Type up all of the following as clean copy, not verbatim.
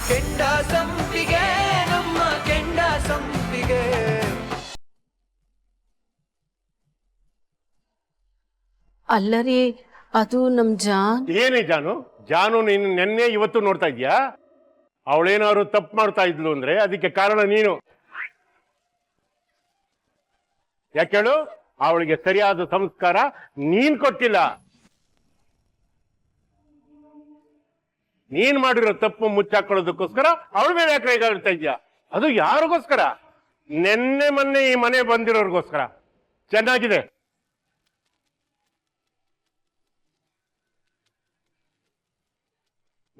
ಕೆಂಡ ಸಂಪಿಗೆ ನಮ್ಮ ಕೆಂಡ ಸಂಪಿಗೆ. ಅಲ್ಲರಿ ಅದು ನಮ್ ಏನೇ ಜಾನು ನೀನು ನೆನ್ನೆ ಇವತ್ತು ನೋಡ್ತಾ ಇದ್ಯಾ? ಅವಳೇನಾದ್ರು ತಪ್ಪು ಮಾಡ್ತಾ ಇದ್ಲು ಅಂದ್ರೆ ಅದಕ್ಕೆ ಕಾರಣ ನೀನು. ಯಾಕೇಳು? ಅವಳಿಗೆ ಸರಿಯಾದ ಸಂಸ್ಕಾರ ನೀನ್ ಕೊಟ್ಟಿಲ್ಲ. ನೀನ್ ಮಾಡಿರೋ ತಪ್ಪು ಮುಚ್ಚಾಕೊಳ್ಳೋದಕ್ಕೋಸ್ಕರ ಅವಳ ಮೇಲೆ ಯಾಕೆ ರೇಗಾಡ್ತಾ ಇದ್ಯಾ? ಅದು ಯಾರಿಗೋಸ್ಕರ? ನೆನ್ನೆ ಮೊನ್ನೆ ಈ ಮನೆ ಬಂದಿರೋರ್ಗೋಸ್ಕರ. ಚೆನ್ನಾಗಿದೆ.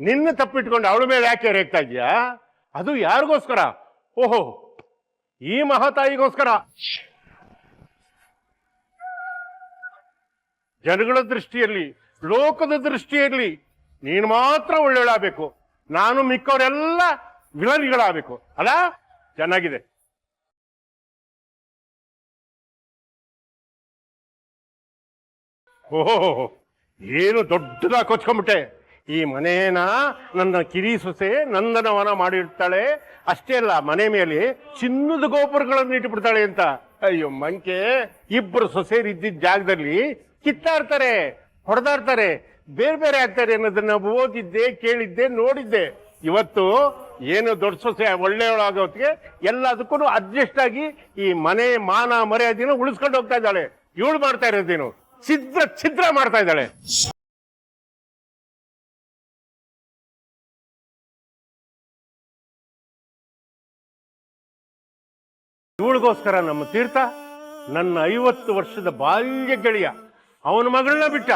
ನಿನ್ನ ತಪ್ಪಿಟ್ಕೊಂಡು ಅವಳ ಮೇಲೆ ಯಾಕೆ ರೇಗ್ತಾ ಇದ್ಯಾ? ಅದು ಯಾರಿಗೋಸ್ಕರ? ಓಹೋ, ಈ ಮಹಾತಾಯಿಗೋಸ್ಕರ. ಜನಗಳ ದೃಷ್ಟಿಯಲ್ಲಿ, ಲೋಕದ ದೃಷ್ಟಿಯಲ್ಲಿ ನೀನು ಮಾತ್ರ ಒಳ್ಳೆಯಳಾಗಬೇಕು, ನಾನು ಮಿಕ್ಕವರೆಲ್ಲ ವಿಲನ್ಗಳಾಗಬೇಕು ಅಲ್ಲ? ಚೆನ್ನಾಗಿದೆ. ಓಹೋ, ಏನು ದೊಡ್ಡದಾಗಿ ಕೊಚ್ಕೊಂಡ್ಬಿಟ್ಟೆ. ಈ ಮನೇನ ನನ್ನ ಕಿರಿ ಸೊಸೆ ನಂದನವನ ಮಾಡಿರ್ತಾಳೆ. ಅಷ್ಟೇ ಅಲ್ಲ, ಮನೆ ಮೇಲೆ ಚಿನ್ನದ ಗೋಪುರಗಳನ್ನು ಇಟ್ಟುಬಿಡ್ತಾಳೆ ಅಂತ. ಅಯ್ಯೋ ಮಂಕೆ, ಇಬ್ಬರು ಸೊಸೆಯರಿದ್ದಿದ್ದ ಜಾಗದಲ್ಲಿ ಕಿತ್ತಾಡ್ತಾರೆ, ಹೊಡೆದಾಡ್ತಾರೆ, ಬೇರೆ ಬೇರೆ ಆಗ್ತಾರೆ ಅನ್ನೋದನ್ನ ಓದಿದ್ದೆ, ಕೇಳಿದ್ದೆ, ನೋಡಿದ್ದೆ. ಇವತ್ತು ಏನು ದೊಡ್ಡ ಸೊಸೆ ಒಳ್ಳೆಯವಳಾಗೋತ್ತಿಗೆ ಎಲ್ಲದಕ್ಕೂ ಅಡ್ಜಸ್ಟ್ ಆಗಿ ಈ ಮನೆ ಮಾನ ಮರ್ಯಾದೆನ ಉಳಿಸ್ಕೊಂಡು ಹೋಗ್ತಾ ಇದ್ದಾಳೆ. ಇವಳು ಮಾಡ್ತಾ ಇರೋದೇನು? ಛಿದ್ರ ಮಾಡ್ತಾ ಇದ್ದಾಳೆ. ಇವಳಿಗೋಸ್ಕರ ನಮ್ಮ ತೀರ್ಥ ನನ್ನ 50 ವರ್ಷದ ಬಾಲ್ಯ ಗೆಳೆಯ ಅವನ ಮಗಳನ್ನ ಬಿಟ್ಟ.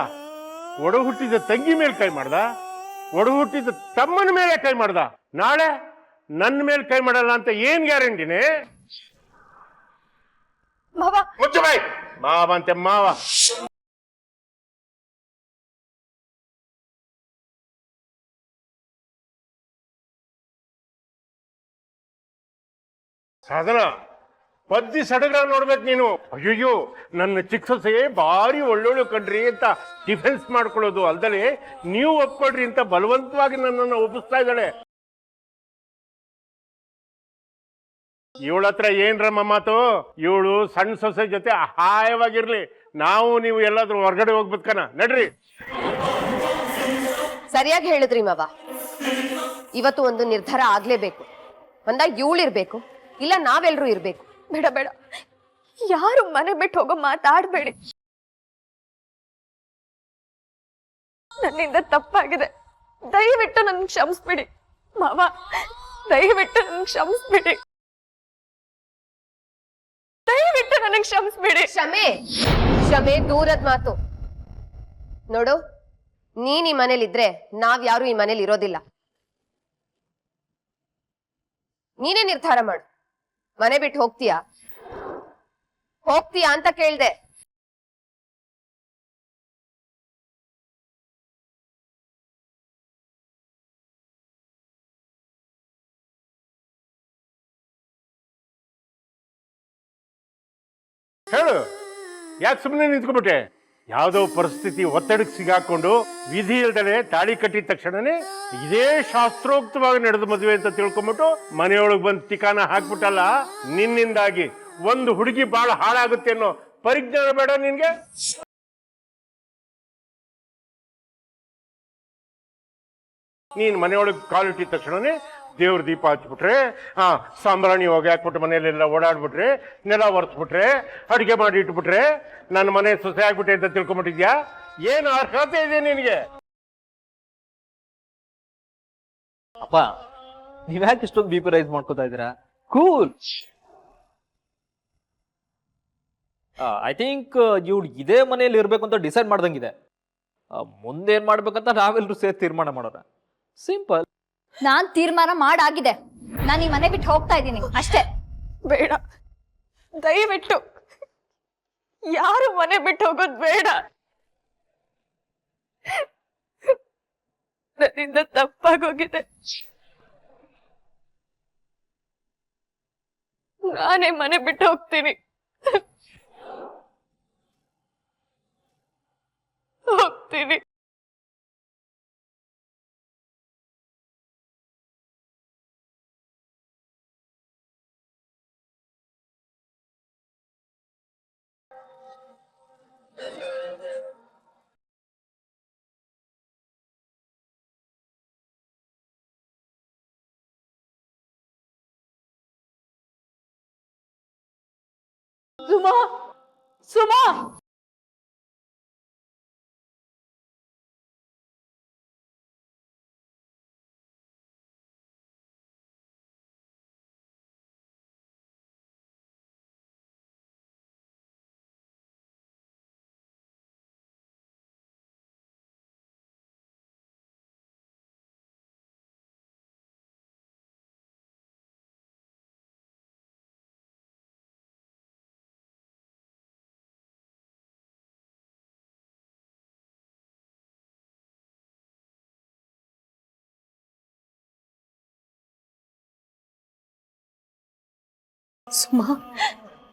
ಒಡ ಹುಟ್ಟಿದ ತಂಗಿ ಮೇಲೆ ಕೈ ಮಾಡ್ದ, ಒಡ ಹುಟ್ಟಿದ ತಮ್ಮನ ಮೇಲೆ ಕೈ ಮಾಡ್ದ. ನಾಳೆ ನನ್ನ ಮೇಲೆ ಕೈ ಮಾಡಲ್ಲ ಅಂತ ಏನ್ ಗ್ಯಾರಂಟಿನೇ? ಮುಚ್ಚು ಬಾಯ್. ಮಾವ ಅಂತೆ ಮಾವ. ಸಾಧನ ಪದ್ದಿ ಸಡಗರ ನೋಡ್ಬೇಕು ನೀನು. ಅಯ್ಯೋ, ನನ್ನ ಚಿಕ್ಕ ಸೊಸೆ ಭಾರಿ ಒಳ್ಳೊಳ್ಳೆ ಕಣ್ರಿ ಅಂತ ಡಿಫೆನ್ಸ್ ಮಾಡ್ಕೊಳ್ಳೋದು ಅಲ್ದಲೆ ನೀವು ಒಪ್ಕೊಳ್ರಿ ಅಂತ ಬಲವಂತವಾಗಿ ನನ್ನನ್ನು ಒಪ್ಪಿಸ್ತಾ ಇದ್ದಾಳೆ. ಇವಳ ಹತ್ರ ಏನ್ರಮ್ಮ ಮಾತು? ಇವಳು ಸಣ್ಣ ಸೊಸೆ ಜೊತೆ ಹಾಯವಾಗಿರ್ಲಿ, ನಾವು ನೀವು ಎಲ್ಲಾದ್ರೂ ಹೊರಗಡೆ ಹೋಗ್ಬೇಕನ. ನಡ್ರಿ. ಸರಿಯಾಗಿ ಹೇಳಿದ್ರಿ ಮಾವ. ಇವತ್ತು ಒಂದು ನಿರ್ಧಾರ ಆಗ್ಲೇಬೇಕು. ಒಂದಾಗ ಇವಳಿರ್ಬೇಕು, ಇಲ್ಲ ನಾವೆಲ್ಲರೂ ಇರ್ಬೇಕು. ಬೇಡ ಬೇಡ, ಯಾರು ಮನೆ ಬಿಟ್ಟು ಹೋಗೋ ಮಾತಾಡ್ಬೇಡಿ. ನನ್ನಿಂದ ತಪ್ಪಾಗಿದೆ, ದಯವಿಟ್ಟು ನನ್ ಕ್ಷಮಿಸ್ಬಿಡಿ ಮಾವ. ದಯವಿಟ್ಟು ನನ್ ಕ್ಷಮಿಸ್ಬಿಡಿ, ದಯವಿಟ್ಟು ನನಗೆ ಕ್ಷಮಿಸ್ಬಿಡಿ. ಕ್ಷಮೆ ದೂರದ ಮಾತು. ನೋಡು, ನೀನ್ ಈ ಮನೇಲಿದ್ರೆ ನಾವ್ಯಾರು ಈ ಮನೇಲಿ ಇರೋದಿಲ್ಲ. ನೀನೇ ನಿರ್ಧಾರ ಮಾಡು. ಮನೆ ಬಿಟ್ಟು ಹೋಗ್ತೀಯಾ ಅಂತ ಕೇಳ್ದೆ. ಹೇಳು, ಯಾಕೆ ಸುಮ್ಮನೆ ನಿಂತ್ಕೊಂಡ್ಬಿಟ್ಟೆ? ಯಾವುದೋ ಪರಿಸ್ಥಿತಿ ಒತ್ತಡಕ್ಕೆ ಸಿಗಾಕೊಂಡು ವಿಧಿ ಇಲ್ದಲೆ ತಾಳಿ ಕಟ್ಟಿದ ತಕ್ಷಣನೇ ಇದೇ ಶಾಸ್ತ್ರೋಕ್ತವಾಗಿ ನಡೆದ ಮದುವೆ ಅಂತ ತಿಳ್ಕೊಂಡ್ಬಿಟ್ಟು ಮನೆಯೊಳಗೆ ಬಂದು ಟಿಕಾನ ಹಾಕ್ಬಿಟ್ಟಲ್ಲ. ನಿನ್ನಿಂದಾಗಿ ಒಂದು ಹುಡುಗಿ ಬಹಳ ಹಾಳಾಗುತ್ತೆ ಅನ್ನೋ ಪರಿಜ್ಞಾನ ಬೇಡ ನಿನ್ಗೆ? ನೀನ್ ಮನೆಯೊಳಗೆ ಕಾಲಿಟ್ಟಿದ ತಕ್ಷಣನೇ ದೇವ್ರ ದೀಪ ಹಚ್ಬಿಟ್ರೆ, ಸಾಂಬ್ರಾಣಿ ಹೋಗಿ ಹಾಕ್ಬಿಟ್ಟು ಮನೆಯಲ್ಲೆಲ್ಲ ಓಡಾಡ್ಬಿಟ್ರೆ, ನೆಲ ಒರೆಸ್ಬಿಟ್ರೆ, ಅಡುಗೆ ಮಾಡಿ ಇಟ್ಬಿಟ್ರೆ ನನ್ನ ಮನೆ ಸೊಸೆ ಆಗ್ಬಿಟ್ಟೆ ಅಂತ ತಿಳ್ಕೊಂಬಿಟ್ಟಿದ್ಯಾ? ಏನು ಅರ್ಹತೆ ಇದೆ ನಿನಗೆ? ಅಪ್ಪ, ನೀವ್ಯಾಕೆ ಇಷ್ಟೊಂದು ಬಿ ಪಿ ರೈಸ್ ಮಾಡ್ಕೋತಾ ಇದ್ದೀರಾ? ಕೂಲ್. ಐ ಥಿಂಕ್ ಇವ್ಳು ಇದೇ ಮನೆಯಲ್ಲಿ ಇರ್ಬೇಕು ಅಂತ ಡಿಸೈಡ್ ಮಾಡ್ದಂಗಿದೆ. ಮುಂದೇನ್ ಮಾಡ್ಬೇಕಂತ ನಾವೆಲ್ಲರೂ ಸೇರಿ ತೀರ್ಮಾನ ಮಾಡೋಣ. ಸಿಂಪಲ್. ನಾನ್ ತೀರ್ಮಾನ ಮಾಡಾಗಿದೆ. ನಾನು ಈ ಮನೆ ಬಿಟ್ಟು ಹೋಗ್ತಾ ಇದ್ದೀನಿ ಅಷ್ಟೇ. ಬೇಡ, ದಯವಿಟ್ಟು ಯಾರು ಮನೆ ಬಿಟ್ಟು ಹೋಗೋದು ಬೇಡ. ನನ್ನಿಂದ ತಪ್ಪಾಗೋಗಿದೆ. ನಾನೇ ಮನೆ ಬಿಟ್ಟು ಹೋಗ್ತೀನಿ. ಹೋಗ್ತೀನಿ. ಸುಮಾ ಸುಮಾ ಸುಮಾ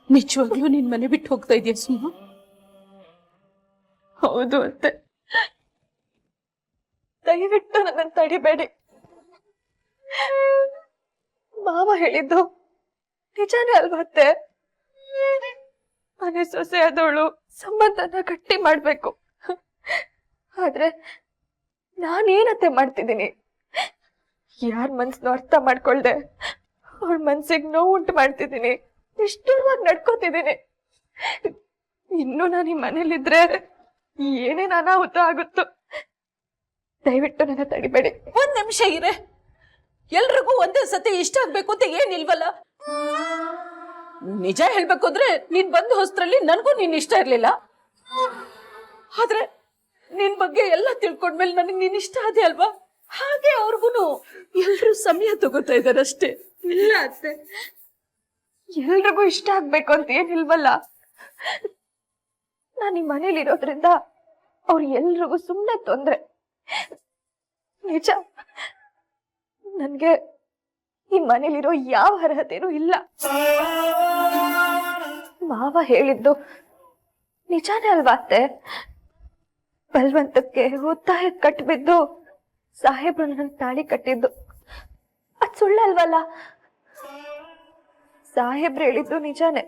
ನಿಜವಾಗ್ಲೂ ನಿನ್ ಮನೆ ಬಿಟ್ಟು ಹೋಗ್ತಾ ಇದೀಯ ಸುಮಾ? ಹೌದು ಅತ್ತೆ, ದಯವಿಟ್ಟು ನನ್ನ ತಡಿಬೇಡಿ. ಮಾವ ಹೇಳಿದ್ದು ನಿಜಾನೇ ಅಲ್ವಾ ಅತ್ತೆ? ಮನೆ ಸೊಸೆ ಆದವಳು ಸಂಬಂಧನ ಗಟ್ಟಿ ಮಾಡ್ಬೇಕು. ಆದ್ರೆ ನಾನೇನತ್ತೆ ಮಾಡ್ತಿದ್ದೀನಿ? ಯಾರ ಮನ್ಸನ್ನು ಅರ್ಥ ಮಾಡ್ಕೊಳ್ದೆ ಅವಳ ಮನ್ಸಿಗೆ ನೋವು ಉಂಟು ಮಾಡ್ತಿದ್ದೀನಿ, ನಿಷ್ಠುರವಾಗಿ ನಡ್ಕೋತಿದ್ದೀನಿ. ಇನ್ನು ನಾನು ಈ ಮನೇಲಿದ್ರೆ ಏನೇನು ಅನಾಹುತ ಆಗುತ್ತೋ. ದಯವಿಟ್ಟು ನನ್ನ ತಡಿಬೇಡಿ. ಒಂದ್ ನಿಮಿಷ ಇರೆ, ಎಲ್ರಿಗೂ ಒಂದೇ ಸತಿ ಇಷ್ಟ ಆಗ್ಬೇಕು ಅಂತ ಏನಿಲ್ವಲ್ಲ. ನಿಜ ಹೇಳ್ಬೇಕು ಅಂದ್ರೆ ನೀನ್ ಬಂದ ಹೊಸದ್ರಲ್ಲಿ ನನ್ಗೂ ನೀನ್ ಇಷ್ಟ ಇರ್ಲಿಲ್ಲ. ಆದ್ರೆ ನಿನ್ ಬಗ್ಗೆ ಎಲ್ಲ ತಿಳ್ಕೊಂಡ್ಮೇಲೆ ನನಗೆ ನೀನ್ ಇಷ್ಟ ಅದೇ ಅಲ್ವಾ? ಹಾಗೆ ಅವ್ರಿಗೂ ಎಲ್ರು ಸಮಯ ತಗೋತಾ ಇದಾರೆ ಅಷ್ಟೇ. ಇಲ್ಲ ಅತ್ತೆ, ಎಲ್ರಿಗೂ ಇಷ್ಟ ಆಗ್ಬೇಕು ಅಂತ ಏನಿಲ್ವಲ್ಲ. ನಾನು ಈ ಮನೇಲಿ ಇರೋದ್ರಿಂದ ಅವ್ರು ಎಲ್ರಿಗೂ ಸುಮ್ಮನೆ ತೊಂದ್ರೆ. ನಿಜ, ನನ್ಗೆ ಈ ಮನೇಲಿರೋ ಯಾವ ಅರ್ಹತೆನೂ ಇಲ್ಲ. ಮಾವ ಹೇಳಿದ್ದು ನಿಜಾನೇ ಅಲ್ವಾ ಅತ್ತೆ? ಬಲ್ವಂತಕ್ಕೆ ಒತ್ತಾಯ ಕಟ್ಬಿದ್ದು ಸಾಹೇಬ್ರು ನನ್ನ ತಾಳಿ ಕಟ್ಟಿದ್ದು ಅದ್ ಸುಳ್ಳಲ್ವಲ್ಲ? ಸಾಹೇಬ್ರು ಹೇಳಿದ್ದು ನಿಜಾನೇ.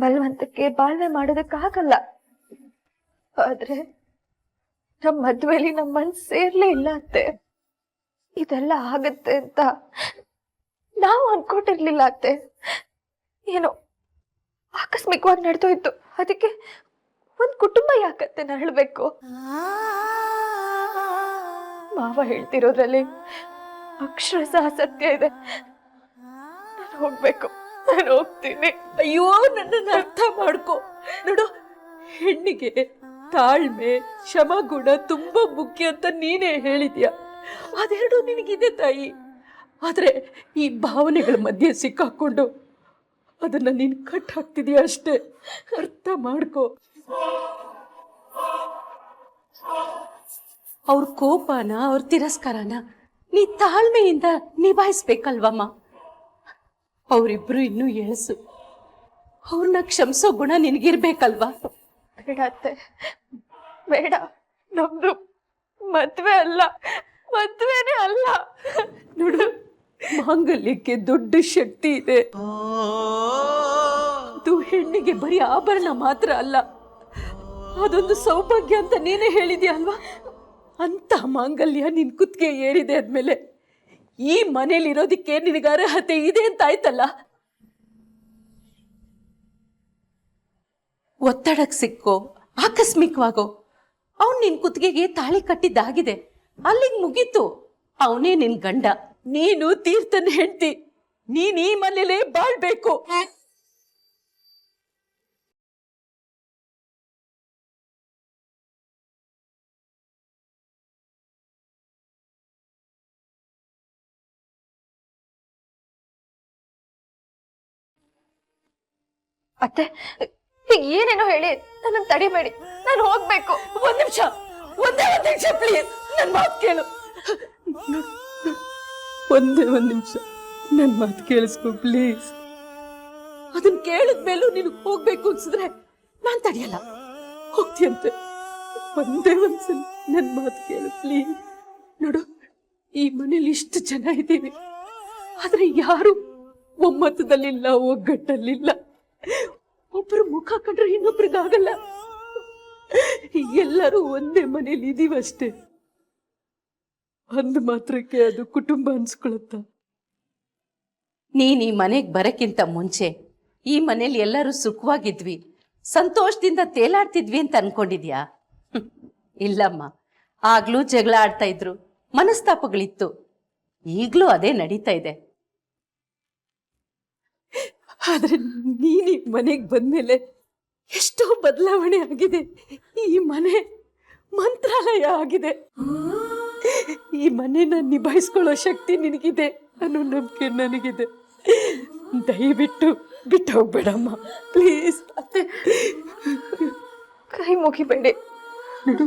ಬಲ್ವಂತಕ್ಕೆ ಬಾಳ್ವೆ ಮಾಡೋದಕ್ಕಾಗಲ್ಲ. ಆದ್ರೆ ನಮ್ ಮದ್ವೆಲಿ ನಮ್ ಮನ್ಸ್ ಸೇರ್ಲೇ ಇಲ್ಲ ಅತ್ತೆ. ಇದೆಲ್ಲ ಆಗತ್ತೆ ಅಂತ ನಾವು ಅನ್ಕೊಂಡಿರ್ಲಿಲ್ಲ ಅತ್ತೆ. ಏನೋ ಆಕಸ್ಮಿಕವಾಗಿ ನಡೆದೋಯ್ತು. ಅದಕ್ಕೆ ಒಂದ್ ಕುಟುಂಬ ಯಾಕತ್ತೆ ನರಳ್ಬೇಕು? ಮಾವ ಹೇಳ್ತಿರೋದ್ರಲ್ಲಿ ಅಕ್ಷರಶಃ ಸತ್ಯ ಇದೆ. ನಾನು ಹೋಗ್ಬೇಕು, ನಾನು ಹೋಗ್ತೀನಿ. ಅಯ್ಯೋ, ನನ್ನನ್ನು ಅರ್ಥ ಮಾಡ್ಕೊ. ನೋಡು, ಹೆಣ್ಣಿಗೆ ತಾಳ್ಮೆ ಕ್ಷಮಗುಣ ತುಂಬಾ ಮುಖ್ಯ ಅಂತ ನೀನೇ ಹೇಳಿದ್ಯಾ. ಅದೆರಡು ನಿನಗಿದೆ ತಾಯಿ. ಆದ್ರೆ ಈ ಭಾವನೆಗಳ ಮಧ್ಯೆ ಸಿಕ್ಕಾಕೊಂಡು ಅದನ್ನ ನೀನ್ ಕಟ್ ಹಾಕ್ತಿದೀಯ ಅಷ್ಟೇ. ಅರ್ಥ ಮಾಡ್ಕೊ. ಅವ್ರ ಕೋಪನ, ಅವ್ರ ತಿರಸ್ಕಾರನ ನೀ ತಾಳ್ಮೆಯಿಂದ ನಿಭಾಯಿಸ್ಬೇಕಲ್ವಮ್ಮ. ಅವರಿಬ್ರು ಇನ್ನೂ ಎಳಸು. ಅವ್ರನ್ನ ಕ್ಷಮಿಸೋ ಗುಣ ನಿನಗಿರ್ಬೇಕಲ್ವಾ? ಬೇಡ ಅತ್ತೆ, ಬೇಡ. ನಮ್ದು ಮದ್ವೆ ಅಲ್ಲ, ಮದ್ವೆನೇ ಅಲ್ಲ. ನೋಡು, ಮಾಂಗಲ್ಯಕ್ಕೆ ದೊಡ್ಡ ಶಕ್ತಿ ಇದೆ. ಅದು ಹೆಣ್ಣಿಗೆ ಬರೀ ಆಭರಣ ಮಾತ್ರ ಅಲ್ಲ, ಅದೊಂದು ಸೌಭಾಗ್ಯ ಅಂತ ನೀನೇ ಹೇಳಿದ್ಯಾ ಅಲ್ವಾ? ಅಂತ ಮಾಂಗಲ್ಯ ನಿನ್ ಕುತ್ತಿಗೆ ಏರಿದೆ ಆದ್ಮೇಲೆ ಈ ಮನೇಲಿರೋದಿಕ್ಕೆ ನಿನಗೆ ಅರ್ಹತೆ ಇದೆ ಅಂತ ಆಯ್ತಲ್ಲ. ಒತ್ತಡಕ್ಕೆ ಸಿಕ್ಕೋ, ಆಕಸ್ಮಿಕವಾಗೋ ಅವ್ನು ನಿನ್ ಕುತ್ತಿಗೆಗೆ ತಾಳಿ ಕಟ್ಟಿದ್ದಾಗಿದೆ, ಅಲ್ಲಿಗೆ ಮುಗೀತು. ಅವನೇ ನಿನ್ ಗಂಡ, ನೀನು ತೀರ್ಥನ ಹೆಂಡ್ತಿ. ನೀನ್ ಈ ಮನೇಲೇ ಬಾಳ್ಬೇಕು. ಅತ್ತೆ, ಈಗ ಏನೇನೋ ಹೇಳಿ ನನ್ನ ತಡಿಬೇಡಿ, ನಾನು ಹೋಗ್ಬೇಕು. ಒಂದ್ ನಿಮಿಷ, ಒಂದೇ ಒಂದ್ ನಿಮಿಷ ಪ್ಲೀಸ್, ನನ್ ಮಾತು ಕೇಳು. ಒಂದೇ ಒಂದ್ ನಿಮಿಷ ನನ್ ಮಾತು ಕೇಳಿಸ್ಕೊ ಪ್ಲೀಸ್. ಅದನ್ನ ಕೇಳಿದ್ಮೇಲೂ ನೀನು ಹೋಗ್ಬೇಕು ಅನ್ಸಿದ್ರೆ ನಾನ್ ತಡಿಯಲ್ಲ, ಹೋಗ್ತೀಯಂತೆ. ಒಂದೇ ಒಂದ್ಸಲ ನನ್ ಮಾತು ಕೇಳು ಪ್ಲೀಸ್. ನೋಡು, ಈ ಮನೇಲಿ ಇಷ್ಟು ಜನ ಇದ್ದೀವಿ, ಆದ್ರೆ ಯಾರು ಒಮ್ಮತದಲ್ಲಿಲ್ಲ, ಒಗ್ಗಟ್ಟಲ್ಲಿಲ್ಲ. ಒಬ್ಬರು ಮುಖ ಕಂಡ್ರೆ ಇನ್ನೊಬ್ರಿಗಾಗಲ್ಲ. ಎಲ್ಲರೂ ಒಂದೇ ಮನೇಲಿ ಇದೀವಷ್ಟೇ. ಅಂದ್ ಮಾತ್ರಕ್ಕೆ ಅದು ಕುಟುಂಬ ಅನ್ಸ್ಕೊಳತ್ತ? ನೀನ್ ಈ ಮನೆಗ್ ಬರಕ್ಕಿಂತ ಮುಂಚೆ ಈ ಮನೇಲಿ ಎಲ್ಲರೂ ಸುಖವಾಗಿದ್ವಿ, ಸಂತೋಷದಿಂದ ತೇಲಾಡ್ತಿದ್ವಿ ಅಂತ ಅನ್ಕೊಂಡಿದ್ಯಾ? ಇಲ್ಲಮ್ಮ, ಆಗ್ಲೂ ಜಗಳ ಆಡ್ತಾ ಇದ್ರು, ಮನಸ್ತಾಪಗಳಿತ್ತು. ಈಗ್ಲೂ ಅದೇ ನಡೀತಾ ಇದೆ. ಆದ್ರೆ ನೀನು ಮನೆಗೆ ಬಂದ್ಮೇಲೆ ಎಷ್ಟೋ ಬದಲಾವಣೆ ಆಗಿದೆ. ಈ ಮನೆ ಮಂತ್ರಾಲಯ ಆಗಿದೆ. ಈ ಮನೆನ ನಿಭಾಯಿಸ್ಕೊಳ್ಳೋ ಶಕ್ತಿ ನಿನಗಿದೆ ಅನ್ನೋ ನಂಬಿಕೆ ನನಗಿದೆ. ದಯವಿಟ್ಟು ಬಿಟ್ಟು ಹೋಗ್ಬೇಡಮ್ಮ, ಪ್ಲೀಸ್. ಅತ್ತೆ, ಕೈ ಮುಗಿಬೇಡಿ. ನೋಡು,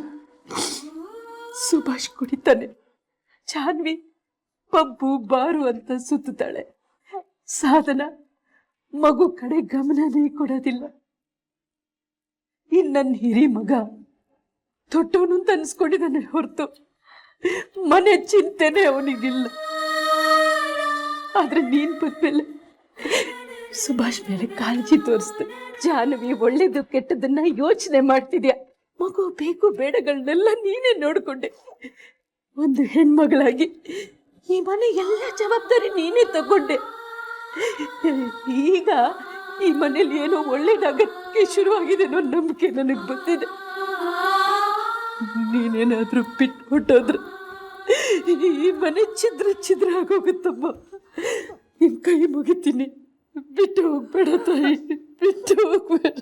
ಸುಭಾಷ್ ಕುಡಿತಾನೆ, ಜಾನ್ವಿ ಪಬ್ಬು ಬಾರು ಅಂತ ಸುತ್ತಾಳೆ. ಸಾಧನ ಮಗು ಕಡೆ ಗಮನನೇ ಕೊಡೋದಿಲ್ಲ. ನನ್ನ ಹಿರಿ ಮಗ ದೊಡ್ಡವನು ಅಂತ ಅನ್ಸ್ಕೊಂಡಿದ್ದಾನೆ ಹೊರತು ಮನೆ ಚಿಂತೆನೆ ಅವನಿಗಿಲ್ಲ. ಆದ್ರೆ ನೀನ್ ಬಂದ್ಮೇಲೆ ಸುಭಾಷ್ ಮೇಲೆ ಕಾಳಜಿ ತೋರಿಸ್ದೆ. ಜಾಹ್ನವಿ ಒಳ್ಳೇದು ಕೆಟ್ಟದನ್ನ ಯೋಚನೆ ಮಾಡ್ತಿದ್ಯಾ. ಮಗು ಬೇಕು ಬೇಡಗಳನ್ನೆಲ್ಲ ನೀನೇ ನೋಡ್ಕೊಂಡೆ. ಒಂದು ಹೆಣ್ಮಗಳಾಗಿ ಈ ಮನೆ ಎಲ್ಲ ಜವಾಬ್ದಾರಿ ನೀನೇ ತಗೊಂಡೆ. ಈಗ ಈ ಮನೇಲಿ ಏನೋ ಒಳ್ಳೇದಾಗಕ್ಕೆ ಶುರುವಾಗಿದೆ ಅನ್ನೋ ನಂಬಿಕೆ ನನಗೆ ಬಂದಿದೆ. ನೀನೇನಾದ್ರೂ ಬಿಟ್ಟು ಹೊಟ್ಟೋದ್ರೆ ಈ ಮನೆ ಛಿದ್ರ ಛಿದ್ರ ಆಗೋಗುತ್ತಮ್ಮ. ನಿಮ್ ಕೈ ಮುಗಿತೀನಿ, ಬಿಟ್ಟು ಹೋಗ್ಬೇಡ ತಾಯಿ, ಬಿಟ್ಟು ಹೋಗ್ಬೇಡ.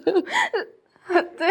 ಅತ್ತೆ